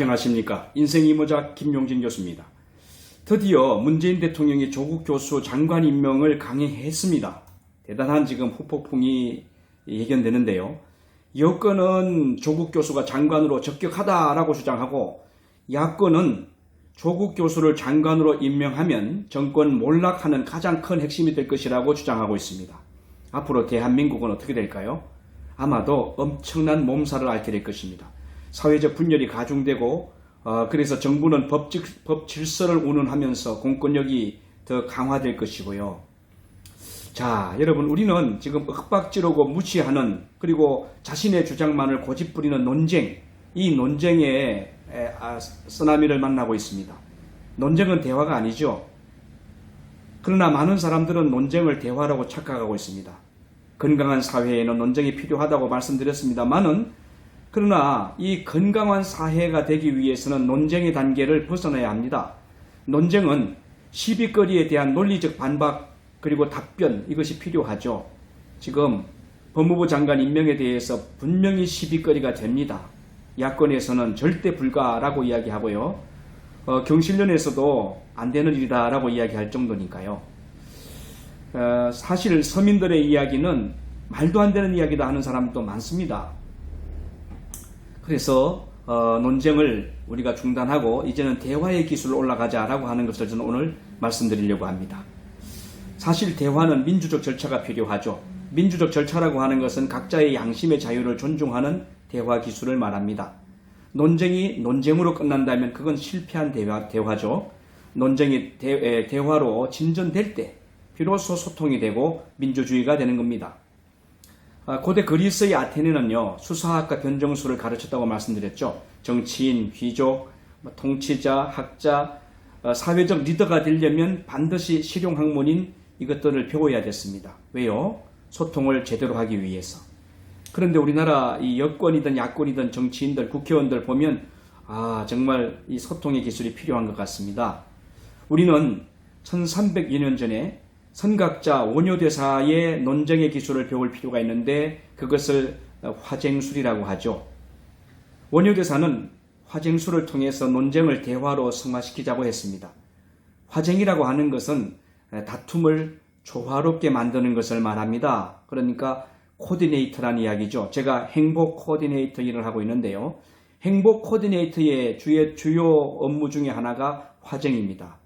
안녕하십니까. 인생이모작 김용진 교수입니다. 드디어 문재인 대통령이 조국 교수 장관 임명을 강행했습니다. 대단한 지금 후폭풍이 예견되는데요. 여권은 조국 교수가 장관으로 적격하다라고 주장하고, 야권은 조국 교수를 장관으로 임명하면 정권 몰락하는 가장 큰 핵심이 될 것이라고 주장하고 있습니다. 앞으로 대한민국은 어떻게 될까요? 아마도 엄청난 몸살을 앓게 될 것입니다. 사회적 분열이 가중되고, 그래서 정부는 법 질서를 운운하면서 공권력이 더 강화될 것이고요. 자, 여러분, 우리는 지금 윽박지르고 무시하는, 그리고 자신의 주장만을 고집부리는 논쟁, 이 논쟁의 쓰나미를 만나고 있습니다. 논쟁은 대화가 아니죠. 그러나 많은 사람들은 논쟁을 대화라고 착각하고 있습니다. 건강한 사회에는 논쟁이 필요하다고 말씀드렸습니다만은, 그러나 이 건강한 사회가 되기 위해서는 논쟁의 단계를 벗어나야 합니다. 논쟁은 시비거리에 대한 논리적 반박 그리고 답변, 이것이 필요하죠. 지금 법무부 장관 임명에 대해서 분명히 시비거리가 됩니다. 야권에서는 절대 불가라고 이야기하고요. 경실련에서도 안 되는 일이다라고 이야기할 정도니까요. 사실 서민들의 이야기는 말도 안 되는 이야기다 하는 사람도 많습니다. 그래서 논쟁을 우리가 중단하고 이제는 대화의 기술로 올라가자라고 하는 것을 저는 오늘 말씀드리려고 합니다. 사실 대화는 민주적 절차가 필요하죠. 민주적 절차라고 하는 것은 각자의 양심의 자유를 존중하는 대화 기술을 말합니다. 논쟁이 논쟁으로 끝난다면 그건 실패한 대화죠. 논쟁이 대화로 진전될 때 비로소 소통이 되고 민주주의가 되는 겁니다. 고대 그리스의 아테네는요, 수사학과 변정수를 가르쳤다고 말씀드렸죠. 정치인, 귀족, 통치자, 학자, 사회적 리더가 되려면 반드시 실용학문인 이것들을 배워야 됐습니다. 왜요? 소통을 제대로 하기 위해서. 그런데 우리나라 이 여권이든 야권이든 정치인들, 국회의원들 보면 정말 이 소통의 기술이 필요한 것 같습니다. 우리는 1300여 년 전에 선각자 원효대사의 논쟁의 기술을 배울 필요가 있는데, 그것을 화쟁술이라고 하죠. 원효대사는 화쟁술을 통해서 논쟁을 대화로 승화시키자고 했습니다. 화쟁이라고 하는 것은 다툼을 조화롭게 만드는 것을 말합니다. 그러니까 코디네이터라는 이야기죠. 제가 행복 코디네이터 일을 하고 있는데요. 행복 코디네이터의 주요 업무 중에 하나가 화쟁입니다.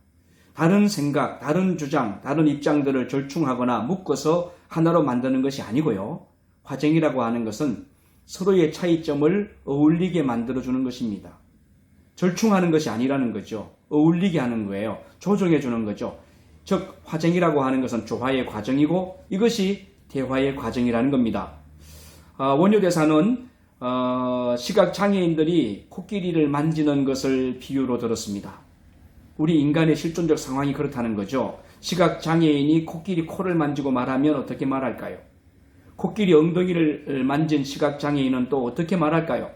다른 생각, 다른 주장, 다른 입장들을 절충하거나 묶어서 하나로 만드는 것이 아니고요. 화쟁이라고 하는 것은 서로의 차이점을 어울리게 만들어주는 것입니다. 절충하는 것이 아니라는 거죠. 어울리게 하는 거예요. 조정해 주는 거죠. 즉 화쟁이라고 하는 것은 조화의 과정이고, 이것이 대화의 과정이라는 겁니다. 원효대사는 시각장애인들이 코끼리를 만지는 것을 비유로 들었습니다. 우리 인간의 실존적 상황이 그렇다는 거죠. 시각장애인이 코끼리 코를 만지고 말하면 어떻게 말할까요? 코끼리 엉덩이를 만진 시각장애인은 또 어떻게 말할까요?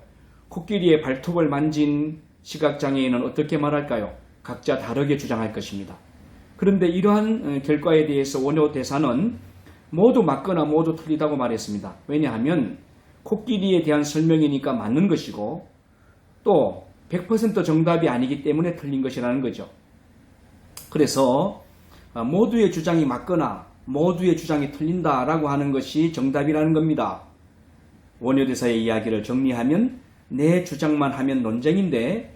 코끼리의 발톱을 만진 시각장애인은 어떻게 말할까요? 각자 다르게 주장할 것입니다. 그런데 이러한 결과에 대해서 원효대사는 모두 맞거나 모두 틀리다고 말했습니다. 왜냐하면 코끼리에 대한 설명이니까 맞는 것이고, 또 100% 정답이 아니기 때문에 틀린 것이라는 거죠. 그래서 모두의 주장이 맞거나 모두의 주장이 틀린다라고 하는 것이 정답이라는 겁니다. 원효대사의 이야기를 정리하면 내 주장만 하면 논쟁인데,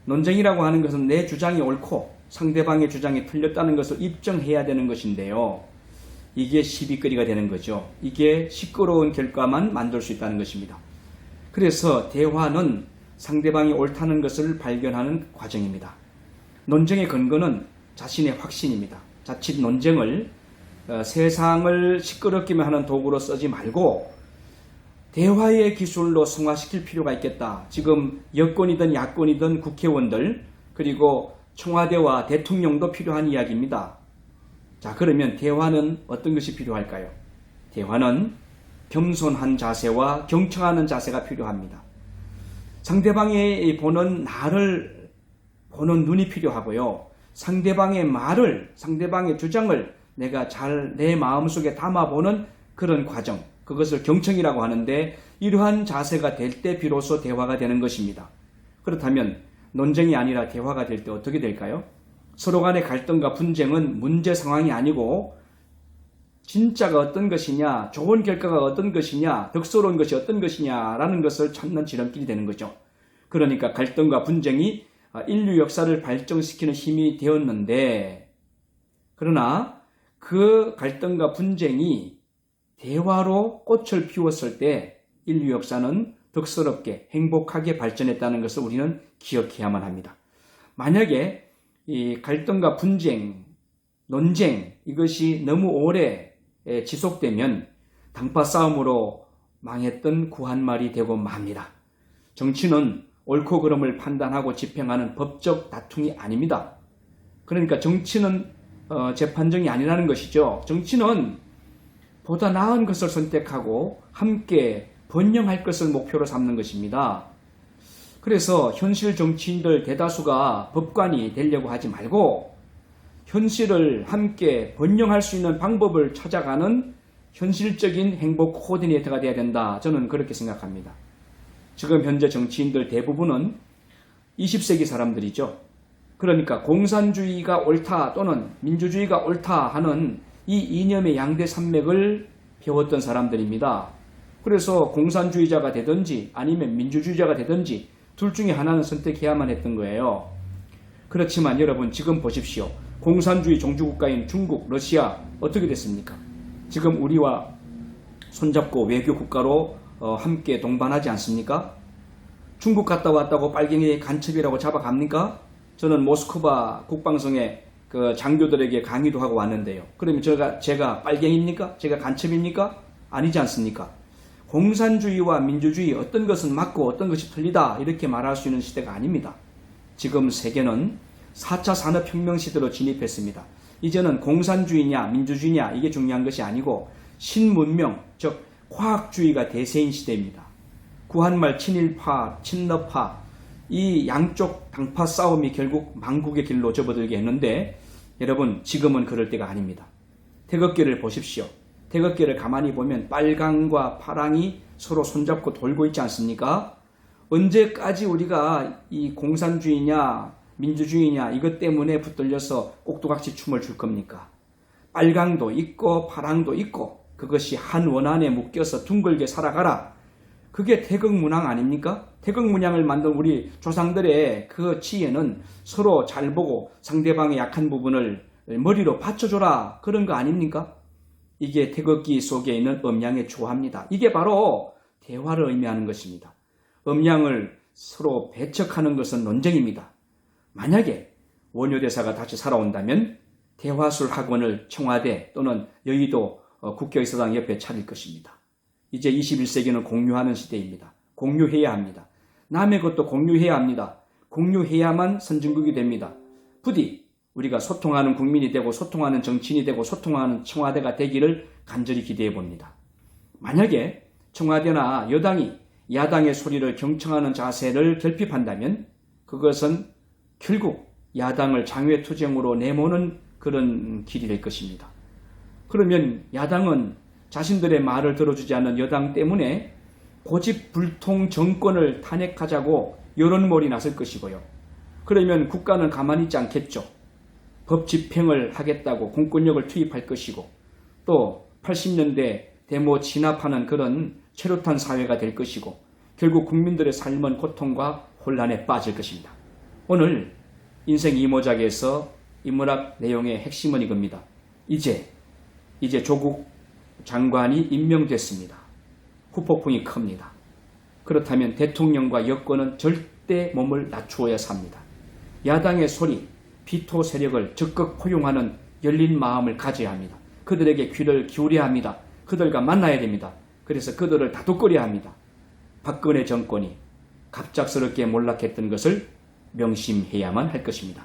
논쟁이라고 하는 것은 내 주장이 옳고 상대방의 주장이 틀렸다는 것을 입증해야 되는 것인데요. 이게 시비거리가 되는 거죠. 이게 시끄러운 결과만 만들 수 있다는 것입니다. 그래서 대화는 상대방이 옳다는 것을 발견하는 과정입니다. 논쟁의 근거는 자신의 확신입니다. 자칫 논쟁을 세상을 시끄럽기만 하는 도구로 쓰지 말고 대화의 기술로 승화시킬 필요가 있겠다. 지금 여권이든 야권이든 국회의원들, 그리고 청와대와 대통령도 필요한 이야기입니다. 자, 그러면 대화는 어떤 것이 필요할까요? 대화는 겸손한 자세와 경청하는 자세가 필요합니다. 상대방이 보는 나를 보는 눈이 필요하고요. 상대방의 말을, 상대방의 주장을 내가 잘 내 마음속에 담아보는 그런 과정, 그것을 경청이라고 하는데, 이러한 자세가 될 때 비로소 대화가 되는 것입니다. 그렇다면 논쟁이 아니라 대화가 될 때 어떻게 될까요? 서로 간의 갈등과 분쟁은 문제 상황이 아니고 진짜가 어떤 것이냐, 좋은 결과가 어떤 것이냐, 덕스러운 것이 어떤 것이냐라는 것을 찾는 지름길이 되는 거죠. 그러니까 갈등과 분쟁이 인류 역사를 발전시키는 힘이 되었는데, 그러나 그 갈등과 분쟁이 대화로 꽃을 피웠을 때 인류 역사는 덕스럽게 행복하게 발전했다는 것을 우리는 기억해야만 합니다. 만약에 이 갈등과 분쟁, 논쟁 이것이 너무 오래 지속되면 당파 싸움으로 망했던 구한말이 되고 맙니다. 정치는 옳고 그름을 판단하고 집행하는 법적 다툼이 아닙니다. 그러니까 정치는 재판정이 아니라는 것이죠. 정치는 보다 나은 것을 선택하고 함께 번영할 것을 목표로 삼는 것입니다. 그래서 현실 정치인들 대다수가 법관이 되려고 하지 말고 현실을 함께 번영할 수 있는 방법을 찾아가는 현실적인 행복 코디네이터가 되어야 된다. 저는 그렇게 생각합니다. 지금 현재 정치인들 대부분은 20세기 사람들이죠. 그러니까 공산주의가 옳다 또는 민주주의가 옳다 하는 이 이념의 양대 산맥을 배웠던 사람들입니다. 그래서 공산주의자가 되든지 아니면 민주주의자가 되든지 둘 중에 하나는 선택해야만 했던 거예요. 그렇지만 여러분 지금 보십시오. 공산주의 종주국가인 중국, 러시아 어떻게 됐습니까? 지금 우리와 손잡고 외교 국가로 함께 동반하지 않습니까? 중국 갔다 왔다고 빨갱이 간첩이라고 잡아갑니까? 저는 모스크바 국방성에 그 장교들에게 강의도 하고 왔는데요. 그러면 제가 빨갱이입니까? 제가 간첩입니까? 아니지 않습니까? 공산주의와 민주주의 어떤 것은 맞고 어떤 것이 틀리다 이렇게 말할 수 있는 시대가 아닙니다. 지금 세계는 4차 산업혁명 시대로 진입했습니다. 이제는 공산주의냐 민주주의냐 이게 중요한 것이 아니고 신문명 즉 과학주의가 대세인 시대입니다. 구한말 친일파, 친러파 이 양쪽 당파 싸움이 결국 망국의 길로 접어들게 했는데 여러분 지금은 그럴 때가 아닙니다. 태극기를 보십시오. 태극기를 가만히 보면 빨강과 파랑이 서로 손잡고 돌고 있지 않습니까? 언제까지 우리가 이 공산주의냐 민주주의냐 이것 때문에 붙들려서 꼭두각시 춤을 출 겁니까? 빨강도 있고 파랑도 있고 그것이 한 원안에 묶여서 둥글게 살아가라. 그게 태극문항 아닙니까? 태극문양을 만든 우리 조상들의 그 지혜는 서로 잘 보고 상대방의 약한 부분을 머리로 받쳐줘라 그런 거 아닙니까? 이게 태극기 속에 있는 음양의 조화입니다. 이게 바로 대화를 의미하는 것입니다. 음양을 서로 배척하는 것은 논쟁입니다. 만약에 원효대사가 다시 살아온다면 대화술 학원을 청와대 또는 여의도 국교의사당 옆에 차릴 것입니다. 이제 21세기는 공유하는 시대입니다. 공유해야 합니다. 남의 것도 공유해야 합니다. 공유해야만 선진국이 됩니다. 부디 우리가 소통하는 국민이 되고 소통하는 정치인이 되고 소통하는 청와대가 되기를 간절히 기대해 봅니다. 만약에 청와대나 여당이 야당의 소리를 경청하는 자세를 결핍한다면 그것은 결국 야당을 장외투쟁으로 내모는 그런 길이 될 것입니다. 그러면 야당은 자신들의 말을 들어주지 않는 여당 때문에 고집불통 정권을 탄핵하자고 여론몰이 나설 것이고요. 그러면 국가는 가만히 있지 않겠죠. 법 집행을 하겠다고 공권력을 투입할 것이고 또 80년대 데모 진압하는 그런 최루탄 사회가 될 것이고 결국 국민들의 삶은 고통과 혼란에 빠질 것입니다. 오늘 인생 이모작에서 인문학 내용의 핵심은 이겁니다. 이제 조국 장관이 임명됐습니다. 후폭풍이 큽니다. 그렇다면 대통령과 여권은 절대 몸을 낮추어야 삽니다. 야당의 소리, 비토 세력을 적극 포용하는 열린 마음을 가져야 합니다. 그들에게 귀를 기울여야 합니다. 그들과 만나야 됩니다. 그래서 그들을 다독거려야 합니다. 박근혜 정권이 갑작스럽게 몰락했던 것을 명심해야만 할 것입니다.